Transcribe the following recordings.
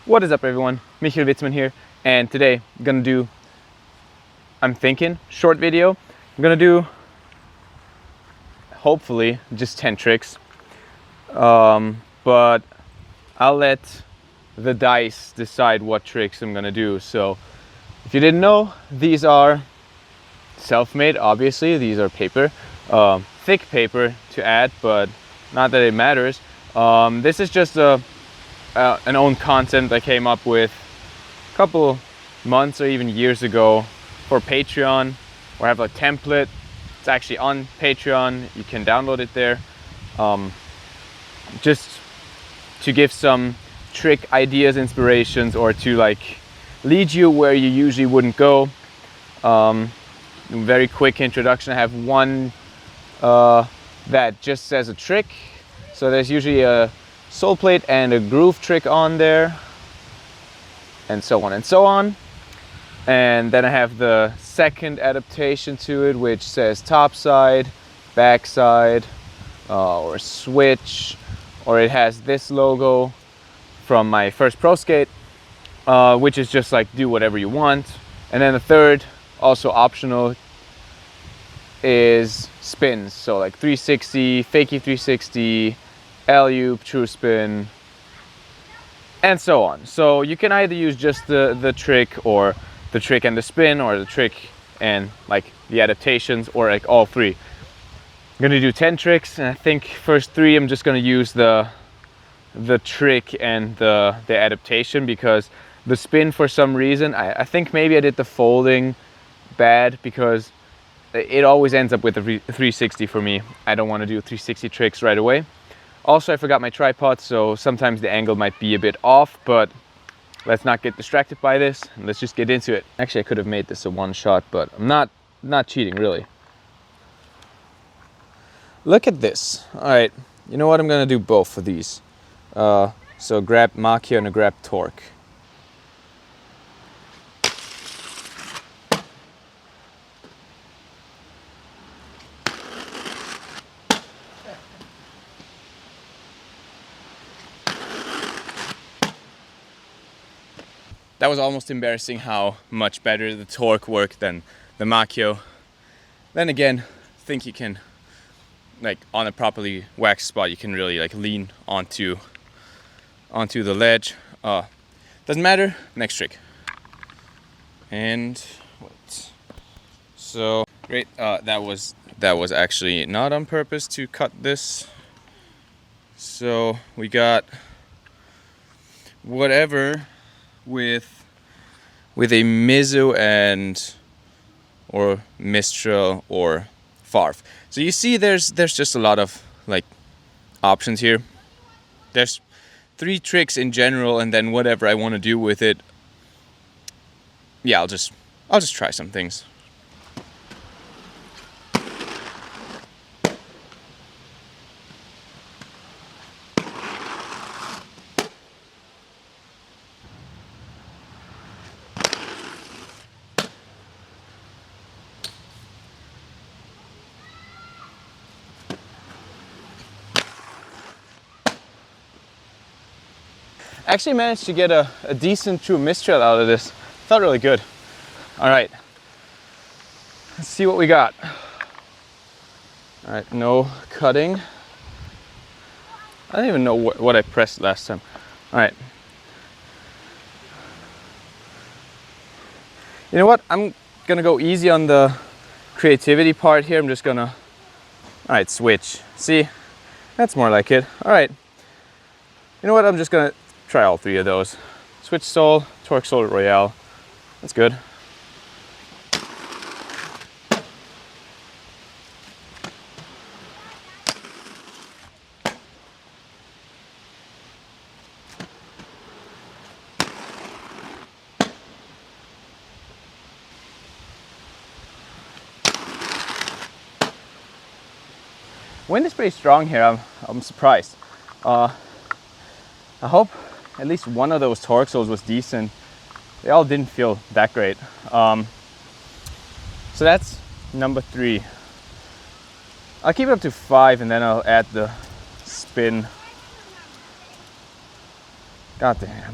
What is up, everyone? Michael Witzmann here, and today I'm gonna do, short video. I'm gonna do, hopefully, just 10 tricks, but I'll let the dice decide what tricks I'm gonna do. So, if you didn't know, these are self-made, obviously. These are paper, thick paper to add, but not that it matters. This is just an own concept I came up with a couple months or even years ago for Patreon, where I have a template. It's actually on Patreon. You can download it there. Just to give some trick ideas, inspirations, or to like lead you where you usually wouldn't go. Very quick introduction. I have one that just says a trick. So there's usually a sole plate and a groove trick on there, and so on and so on. And then I have the second adaptation to it, which says top side, back side, or switch, or it has this logo from my first pro skate, which is just like do whatever you want. And then the third, also optional, is spins. So like 360, fakie 360, alley-oop, true spin, and so on. So you can either use just the trick, or the trick and the spin, or the trick and like the adaptations, or like all three. I'm gonna do 10 tricks, and I think first 3 I'm just gonna use the trick and the adaptation, because the spin, for some reason, I think maybe I did the folding bad, because it always ends up with a 360 for me. I don't want to do 360 tricks right away. Also, I forgot my tripod, so sometimes the angle might be a bit off, but let's not get distracted by this, and let's just get into it. Actually, I could have made this a one shot, but I'm not cheating, really. Look at this. All right, you know what? I'm gonna do both of these. So grab Machio and grab Torque. That was almost embarrassing how much better the Torque worked than the Machio. Then again, I think you can, like on a properly waxed spot, you can really like lean onto the ledge. Doesn't matter. Next trick. And wait. So great. That was actually not on purpose to cut this. So we got whatever with a Mizu and or Mistral or Farf. So you see there's just a lot of like options here. There's 3 tricks in general, and then whatever I want to do with it. Yeah, I'll just try some things. Actually managed to get a decent true Mistral out of this. Felt really good. All right, let's see what we got. All right, no cutting. I don't even know what I pressed last time. All right. You know what? I'm gonna go easy on the creativity part here. I'm just gonna, all right, switch. See, that's more like it. All right. You know what? I'm just gonna try all 3 of those. Switch sole, Torque sole Royale. That's good. Wind is pretty strong here. I'm surprised. I hope at least one of those Torque soles was decent. They all didn't feel that great. So that's number 3. I'll keep it up to 5, and then I'll add the spin. God damn.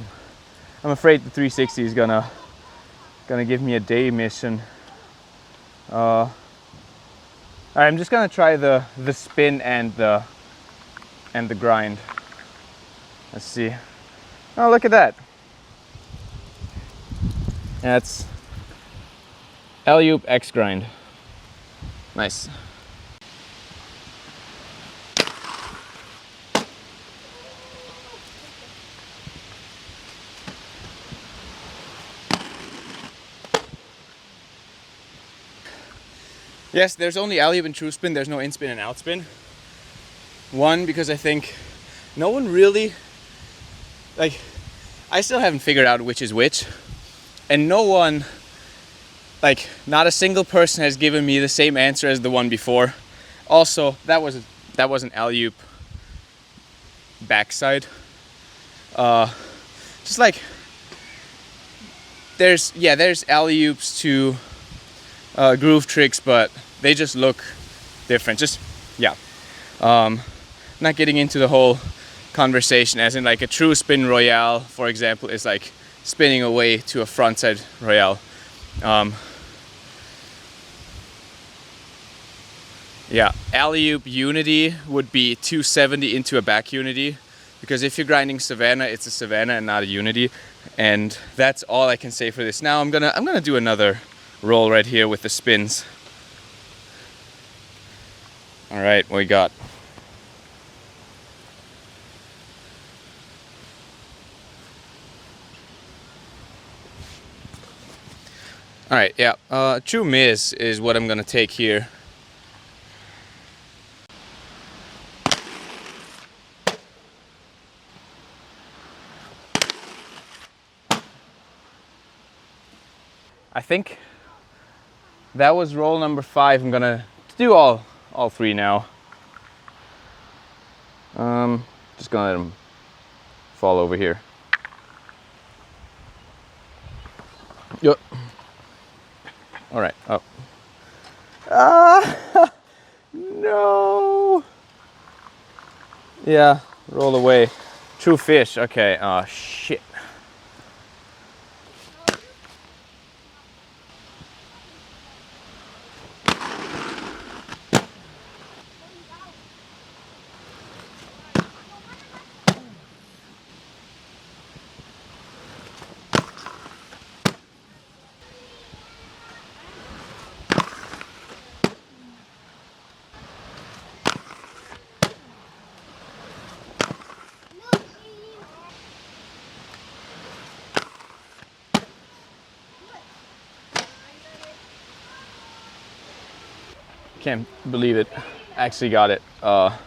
I'm afraid the 360 is gonna give me a day mission. Alright, I'm just gonna try the spin and the grind. Let's see. Oh, look at that. That's alley-oop X grind. Nice. Yes, there's only alley-oop and true spin. There's no in spin and out spin. One, because I think no one really, like, I still haven't figured out which is which. And no one, like, not a single person has given me the same answer as the one before. Also, that was an alley-oop backside. Just like, there's alley-oops to groove tricks, but they just look different. Just, yeah. Not getting into the whole conversation, as in like a true spin royale, for example, is like spinning away to a frontside royale. Yeah, alley-oop unity would be 270 into a back unity, because if you're grinding Savannah, it's a Savannah and not a unity. And that's all I can say for this. Now I'm gonna do another roll right here with the spins. All right, what we got? All right, yeah, true miss is what I'm gonna take here. I think that was roll number 5. I'm gonna do all 3 now. Just gonna let them fall over here. Yep. All right. Oh. Ah! No. Yeah. Roll away. True fish. Okay. Oh shit. Can't believe it. Actually got it. I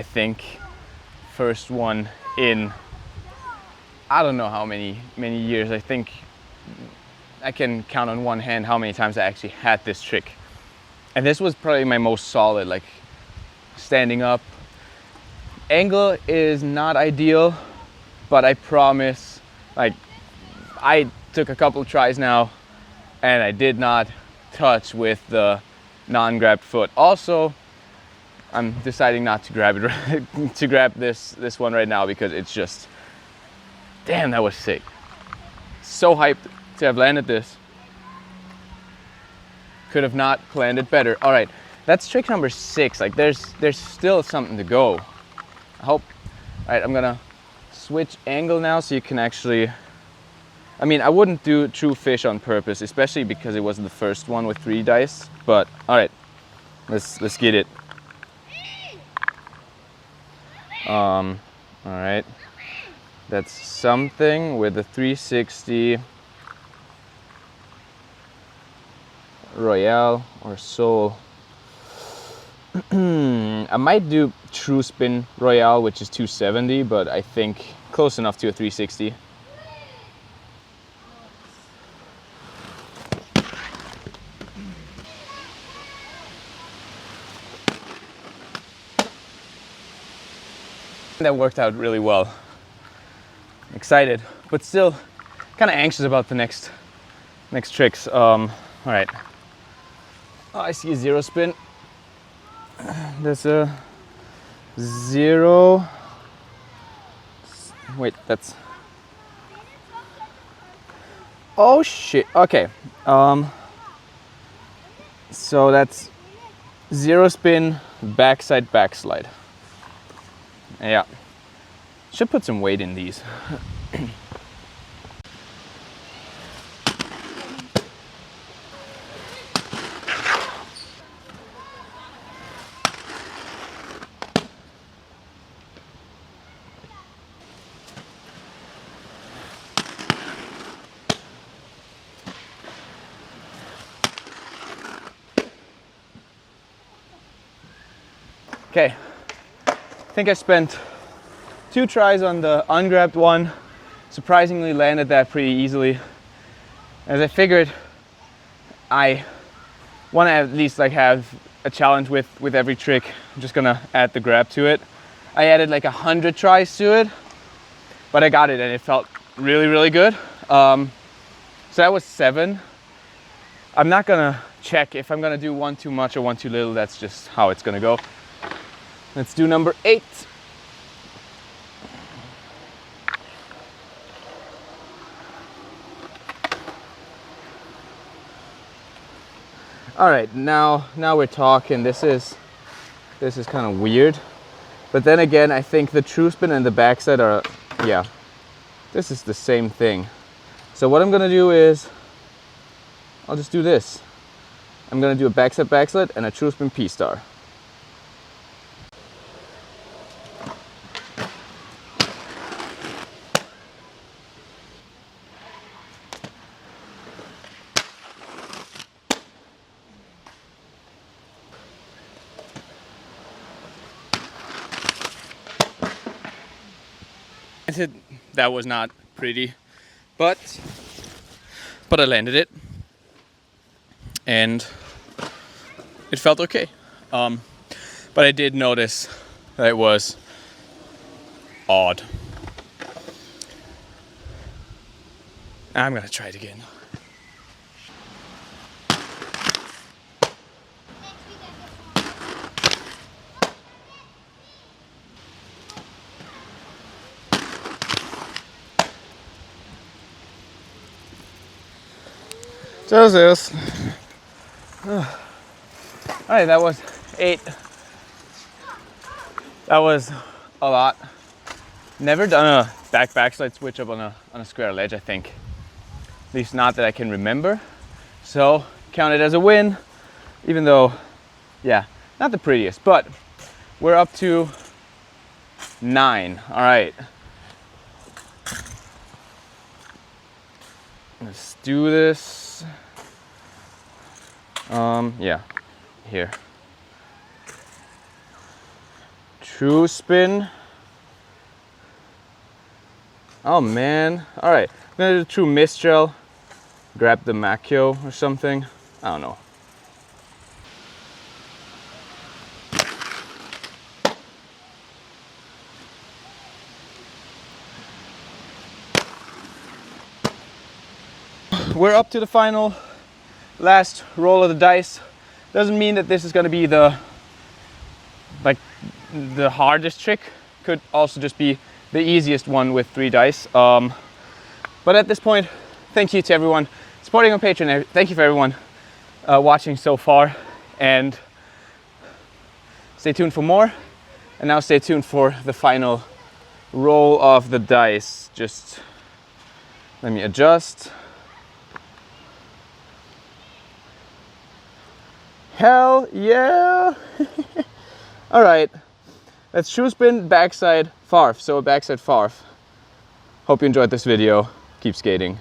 think first one in I don't know how many years. I think I can count on one hand how many times I actually had this trick. And this was probably my most solid, like standing up. Angle is not ideal, but I promise, like I took a couple tries now and I did not touch with the non-grabbed foot. Also, I'm deciding not to grab it to grab this one right now, because it's just, damn, that was sick. So hyped to have landed this. Could have not planned it better. All right, that's trick number 6. Like there's still something to go. I hope. All right, I'm gonna switch angle now so you can actually, I mean, I wouldn't do true fish on purpose, especially because it wasn't the first one with 3 dice, but all right, let's get it. All right, that's something with the 360 Royale or Soul. I might do true spin Royale, which is 270, but I think close enough to a 360. That worked out really well. Excited, but still kind of anxious about the next tricks. All right. Oh, I see a 0 spin. There's a 0. Wait, that's Oh shit. Okay. So that's 0 spin, backside, backslide. Yeah. Should put some weight in these. Okay, I think I spent 2 tries on the ungrabbed one. Surprisingly landed that pretty easily. As I figured, I want to at least like have a challenge with every trick. I'm just gonna add the grab to it. I added like 100 tries to it, but I got it and it felt really, really good. So that was 7. I'm not gonna check if I'm gonna do one too much or one too little. That's just how it's gonna go. Let's do number 8. All right, now we're talking. This is kind of weird, but then again, I think the true spin and the backside are, yeah, this is the same thing. So what I'm gonna do is, I'll just do this. I'm gonna do a backside backslide and a true spin P-star. That was not pretty, but I landed it and it felt okay. But I did notice that it was odd. I'm gonna try it again. So this. Alright, that was 8. That was a lot. Never done a backslide switch up on a square ledge, I think. At least not that I can remember. So count it as a win, even though, yeah, not the prettiest, but we're up to 9. Alright. Let's do this. Yeah, here. True spin. Oh man. All right, I'm gonna do the true Mistral. Grab the Macchio or something. I don't know. We're up to the final last roll of the dice. Doesn't mean that this is going to be the hardest trick. Could also just be the easiest one with 3 dice. But at this point, thank you to everyone supporting on Patreon. Thank you for everyone watching so far, and stay tuned for more. And now stay tuned for the final roll of the dice. Just let me adjust. Hell yeah! All right, that's true spin, backside, farf. So a backside farf. Hope you enjoyed this video. Keep skating.